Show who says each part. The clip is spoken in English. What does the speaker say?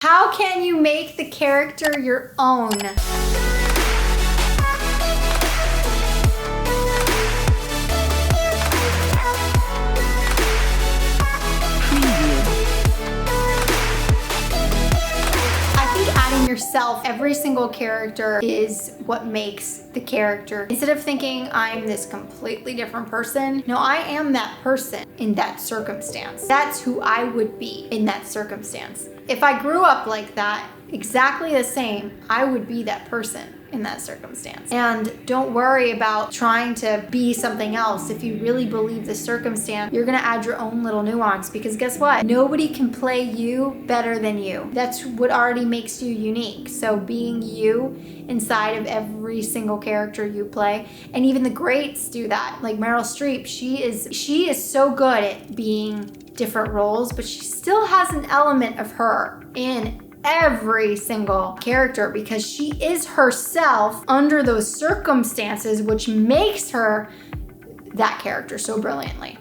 Speaker 1: How can you make the character your own? Yourself, every single character is what makes the character. Instead of thinking I'm this completely different person, no, I am that person in that circumstance. That's who I would be in that circumstance. If I grew up like that, exactly the same, I would be that person in that circumstance. And don't worry about trying to be something else. If you really believe the circumstance, you're gonna add your own little nuance, because guess what? Nobody can play you better than you. That's what already makes you unique. So being you inside of every single character you play, and even the greats do that. Like Meryl Streep, she is so good at being different roles, but she still has an element of her in every single character, because she is herself under those circumstances, which makes her that character so brilliantly.